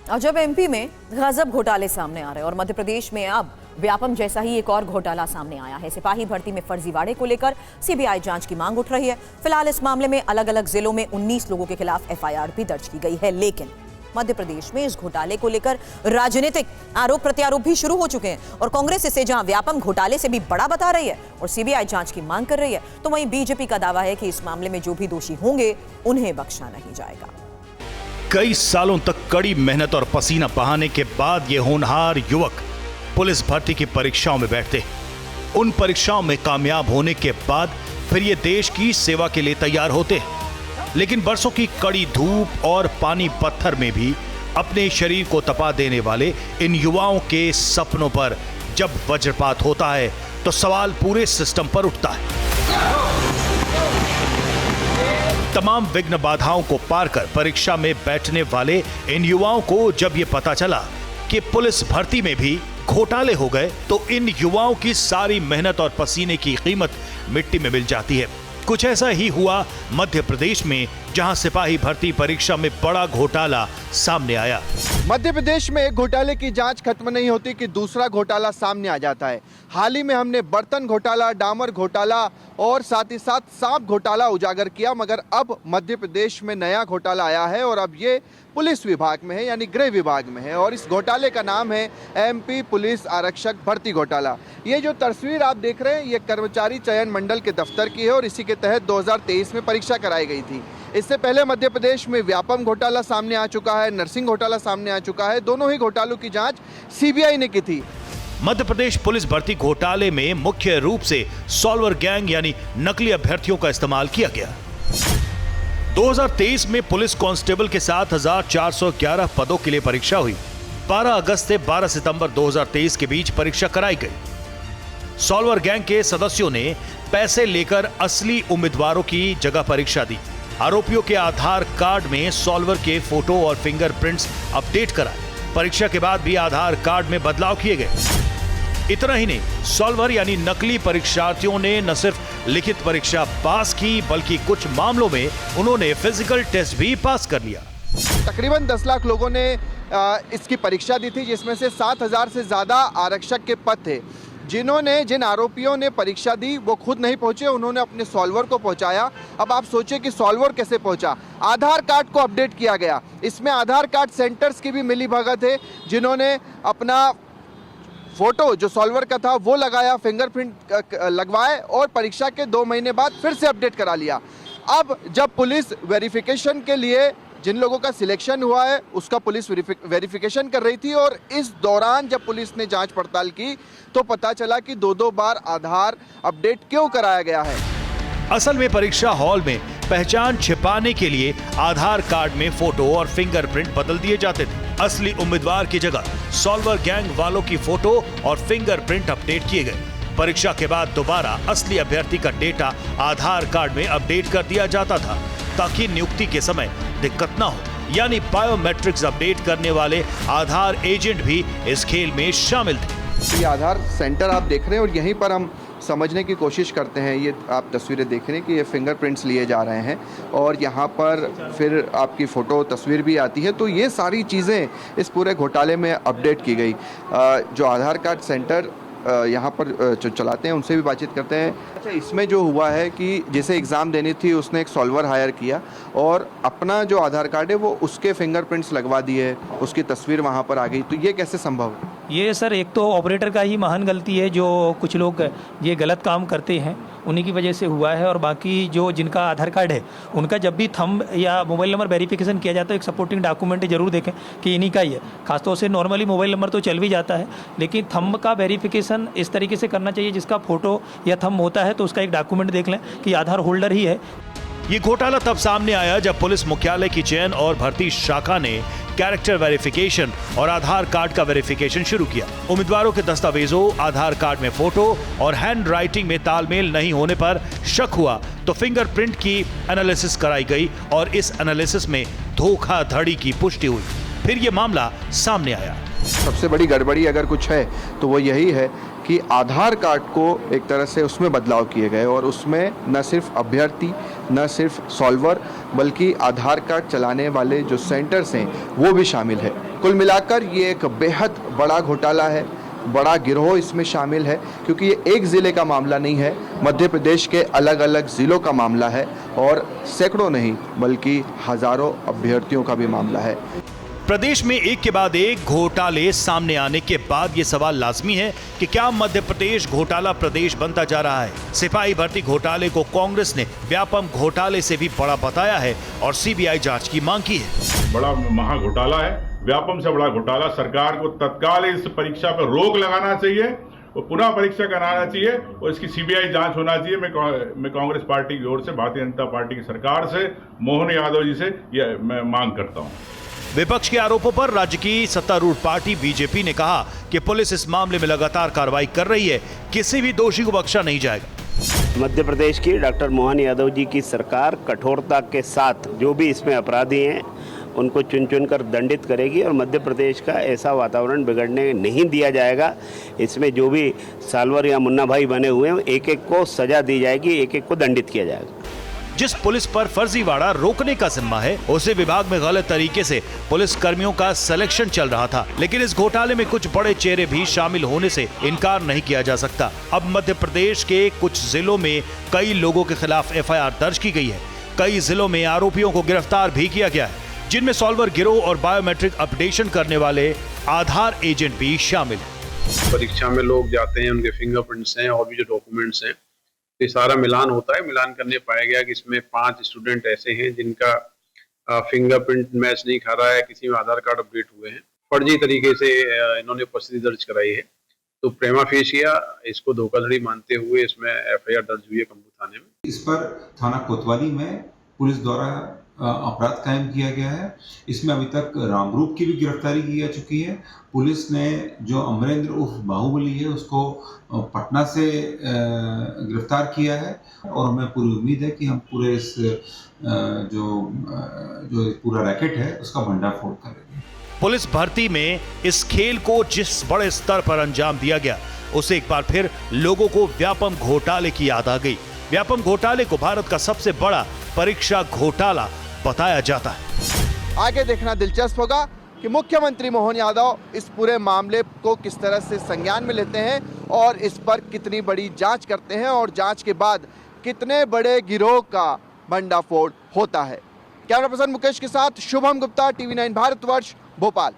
और जब एमपी में गजब घोटाले सामने आ रहे हैं और मध्य प्रदेश में अब व्यापम जैसा ही एक और घोटाला सामने आया है। सिपाही भर्ती में फर्जीवाड़े को लेकर सीबीआई जांच की मांग उठ रही है। फिलहाल इस मामले में अलग अलग जिलों में 19 लोगों के खिलाफ एफआईआर भी दर्ज की गई है, लेकिन मध्य प्रदेश में इस घोटाले को लेकर राजनीतिक आरोप प्रत्यारोप भी शुरू हो चुके हैं और कांग्रेस इसे जहां व्यापम घोटाले से भी बड़ा बता रही है और सीबीआई जांच की मांग कर रही है, तो वहीं बीजेपी का दावा है कि इस मामले में जो भी दोषी होंगे उन्हें बख्शा नहीं जाएगा। कई सालों तक कड़ी मेहनत और पसीना बहाने के बाद ये होनहार युवक पुलिस भर्ती की परीक्षाओं में बैठते। उन परीक्षाओं में कामयाब होने के बाद फिर ये देश की सेवा के लिए तैयार होते। लेकिन बरसों की कड़ी धूप और पानी पत्थर में भी अपने शरीर को तपा देने वाले इन युवाओं के सपनों पर जब वज्रपात होता है तो सवाल पूरे सिस्टम पर उठता है। तमाम विघ्न बाधाओं को पार कर परीक्षा में बैठने वाले इन युवाओं को जब ये पता चला कि पुलिस भर्ती में भी घोटाले हो गए, तो इन युवाओं की सारी मेहनत और पसीने की कीमत मिट्टी में मिल जाती है। कुछ ऐसा ही हुआ मध्य प्रदेश में, जहां सिपाही भर्ती परीक्षा में बड़ा घोटाला सामने आया। मध्य प्रदेश में एक घोटाले की जांच खत्म नहीं होती कि दूसरा घोटाला सामने आ जाता है। हाल ही में हमने बर्तन घोटाला, डामर घोटाला और साथ ही साथ सांप घोटाला उजागर किया, मगर अब मध्य प्रदेश में नया घोटाला आया है और अब ये पुलिस विभाग में है, यानी गृह विभाग में है। और इस घोटाले का नाम है एमपी पुलिस आरक्षक भर्ती घोटाला। ये जो तस्वीर आप देख रहे हैं, ये कर्मचारी चयन मंडल के दफ्तर की है और इसी के तहत 2023 में परीक्षा कराई गई थी। इससे पहले मध्य प्रदेश में व्यापम घोटाला सामने आ चुका है, नर्सिंग घोटाला सामने आ चुका है। दोनों ही घोटालों की जांच सीबीआई ने की थी। मध्य प्रदेश पुलिस भर्ती घोटाले में मुख्य रूप से सॉल्वर गैंग यानी नकली अभ्यर्थियों का इस्तेमाल किया गया। 2023 में पुलिस कांस्टेबल के 7,411 पदों के लिए परीक्षा हुई। 12 अगस्त से 12 सितंबर 2023 के बीच परीक्षा कराई गई। सॉल्वर गैंग के सदस्यों ने पैसे लेकर असली उम्मीदवारों की जगह परीक्षा दी। आरोपियों के आधार कार्ड में सॉल्वर के फोटो और फिंगरप्रिंट्स अपडेट कराए। परीक्षा के बाद भी आधार कार्ड में बदलाव किए गए। इतना ही नहीं, सॉल्वर यानी नकली परीक्षार्थियों ने न सिर्फ लिखित परीक्षा पास की, बल्कि कुछ मामलों में उन्होंने फिजिकल टेस्ट भी पास कर लिया। तकरीबन 10 लाख लोगों ने इसकी परीक्षा दी थी, जिसमें से 7,000 से ज्यादा आरक्षक के पद थे। जिन आरोपियों ने परीक्षा दी वो खुद नहीं पहुंचे, उन्होंने अपने सॉल्वर को पहुंचाया। अब आप सोचिए कि सॉल्वर कैसे पहुंचा। आधार कार्ड को अपडेट किया गया। इसमें आधार कार्ड सेंटर्स की भी मिलीभगत है, जिन्होंने अपना फोटो जो सॉल्वर का था वो लगाया, फिंगरप्रिंट लगवाए और परीक्षा के 2 महीने बाद फिर से अपडेट करा लिया। अब जब पुलिस वेरिफिकेशन के लिए जिन लोगों का सिलेक्शन हुआ है उसका पुलिस वेरिफिकेशन कर रही थी और इस दौरान जब पुलिस ने जांच पड़ताल की तो पता चला कि 2-2 बार आधार अपडेट क्यों कराया गया है। असल में परीक्षा हॉल में पहचान छिपाने के लिए आधार कार्ड में फोटो और फिंगरप्रिंट बदल दिए जाते थे। असली उम्मीदवार की जगह सॉल्वर गैंग वालों की फोटो और फिंगरप्रिंट अपडेट किए गए। परीक्षा के बाद दोबारा असली अभ्यर्थी का डेटा आधार कार्ड में अपडेट कर दिया जाता था ताकि नियुक्ति के समय दिक्कत ना हो। यानी बायोमेट्रिक्स अपडेट करने वाले आधार एजेंट भी इस खेल में शामिल थे। ये आधार सेंटर आप देख रहे हैं और यहीं पर हम समझने की कोशिश करते हैं। ये आप तस्वीरें देख रहे हैं कि ये फिंगरप्रिंट्स लिए जा रहे हैं और यहाँ पर फिर आपकी फ़ोटो तस्वीर भी आती है। तो ये सारी चीज़ें इस पूरे घोटाले में अपडेट की गई। जो आधार कार्ड सेंटर यहाँ पर जो चलाते हैं उनसे भी बातचीत करते हैं। अच्छा, इसमें जो हुआ है कि जिसे एग्ज़ाम देनी थी उसने एक सॉल्वर हायर किया और अपना जो आधार कार्ड है वो उसके फिंगरप्रिंट्स लगवा दिए, उसकी तस्वीर वहाँ पर आ गई। तो ये कैसे संभव है? ये सर एक तो ऑपरेटर का ही महान गलती है, जो कुछ लोग ये गलत काम करते हैं उन्हीं की वजह से हुआ है। और बाकी जो जिनका आधार कार्ड है उनका जब भी थंब या मोबाइल नंबर वेरिफिकेशन किया जाता है, एक सपोर्टिंग डॉक्यूमेंट जरूर देखें कि इन्हीं का ही है। खासतौर से नॉर्मली मोबाइल नंबर तो चल भी जाता है, लेकिन थंब का वेरिफिकेशन इस तरीके से करना चाहिए जिसका फोटो या थंब होता है तो उसका एक डॉक्यूमेंट देख लें कि आधार होल्डर ही है। ये घोटाला तब सामने आया जब पुलिस मुख्यालय की चयन और भर्ती शाखा ने कैरेक्टर वेरिफिकेशन और आधार कार्ड का वेरिफिकेशन शुरू किया। उम्मीदवारों के दस्तावेजों, आधार कार्ड में फोटो और हैंड राइटिंग में तालमेल नहीं होने पर शक हुआ तो फिंगरप्रिंट की एनालिसिस कराई गई और इस एनालिसिस में धोखाधड़ी की पुष्टि हुई। फिर ये मामला सामने आया। सबसे बड़ी गड़बड़ी अगर कुछ है तो वो यही है कि आधार कार्ड को एक तरह से उसमें बदलाव किए गए और उसमें न सिर्फ अभ्यर्थी न सिर्फ सॉल्वर बल्कि आधार कार्ड चलाने वाले जो सेंटर्स हैं वो भी शामिल है। कुल मिलाकर ये एक बेहद बड़ा घोटाला है, बड़ा गिरोह इसमें शामिल है, क्योंकि ये एक ज़िले का मामला नहीं है, मध्य प्रदेश के अलग अलग ज़िलों का मामला है और सैकड़ों नहीं बल्कि हज़ारों अभ्यर्थियों का भी मामला है। प्रदेश में एक के बाद एक घोटाले सामने आने के बाद ये सवाल लाजमी है कि क्या मध्य प्रदेश घोटाला प्रदेश बनता जा रहा है। सिपाही भर्ती घोटाले को कांग्रेस ने व्यापम घोटाले से भी बड़ा बताया है और सीबीआई जांच की मांग की है। बड़ा महा घोटाला है, व्यापम से बड़ा घोटाला। सरकार को तत्काल इस परीक्षा पर रोक लगाना चाहिए और पुनः परीक्षा कराना चाहिए और इसकी सीबीआई जांच होना चाहिए। मैं कांग्रेस पार्टी की ओर से, भारतीय जनता पार्टी की सरकार से, मोहन यादव जी से यह मैं मांग करता हूं। विपक्ष के आरोपों पर राज्य की सत्तारूढ़ पार्टी बीजेपी ने कहा कि पुलिस इस मामले में लगातार कार्रवाई कर रही है, किसी भी दोषी को बख्शा नहीं जाएगा। मध्य प्रदेश की डॉक्टर मोहन यादव जी की सरकार कठोरता के साथ जो भी इसमें अपराधी हैं उनको चुन चुन कर दंडित करेगी और मध्य प्रदेश का ऐसा वातावरण बिगड़ने नहीं दिया जाएगा। इसमें जो भी सालवर या मुन्ना भाई बने हुए हैं एक एक को सजा दी जाएगी, एक एक को दंडित किया जाएगा। जिस पुलिस पर फर्जीवाड़ा रोकने का जिम्मा है उसे विभाग में गलत तरीके से पुलिस कर्मियों का सिलेक्शन चल रहा था, लेकिन इस घोटाले में कुछ बड़े चेहरे भी शामिल होने से इनकार नहीं किया जा सकता। अब मध्य प्रदेश के कुछ जिलों में कई लोगों के खिलाफ एफआईआर दर्ज की गई है, कई जिलों में आरोपियों को गिरफ्तार भी किया गया है, जिनमें सॉल्वर गिरोह और बायोमेट्रिक अपडेशन करने वाले आधार एजेंट भी शामिल है। परीक्षा में लोग जाते हैं, उनके फिंगरप्रिंट्स हैं और भी जो डॉक्यूमेंट्स हैं, ये सारा मिलान होता है। मिलान करने पाया गया कि इसमें 5 स्टूडेंट ऐसे हैं जिनका फिंगरप्रिंट मैच नहीं खा रहा है, किसी में आधार कार्ड अपडेट हुए हैं, फर्जी तरीके से इन्होंने उपस्थिति दर्ज कराई है। तो प्रेमा फेशिया इसको धोखाधड़ी मानते हुए इसमें एफआईआर दर्ज हुई है कंबू थाने में। इस पर थाना कोतवाली में पुलिस द्वारा अपराध कायम किया गया है। इसमें अभी तक रामरूप की भी गिरफ्तारी की जा चुकी है। पुलिस ने जो अमरेंद्र उर्फ बाहुबली है उसको पटना से गिरफ्तार किया है और हमें पूरी उम्मीद है कि हम पूरे इस जो पूरा रैकेट है उसका भंडाफोड़ करेंगे। पुलिस भर्ती में इस खेल को जिस बड़े स्तर पर अंजाम दिया गया उसे एक बार फिर लोगों को व्यापम घोटाले की याद आ गई। व्यापम घोटाले को भारत का सबसे बड़ा परीक्षा घोटाला बताया जाता है। आगे देखना दिलचस्प होगा कि मुख्यमंत्री मोहन यादव इस पूरे मामले को किस तरह से संज्ञान में लेते हैं और इस पर कितनी बड़ी जांच करते हैं और जांच के बाद कितने बड़े गिरोह का भंडाफोड़ होता है। कैमरा पर्सन मुकेश के साथ शुभम गुप्ता, टीवी 9 भारतवर्ष, भोपाल।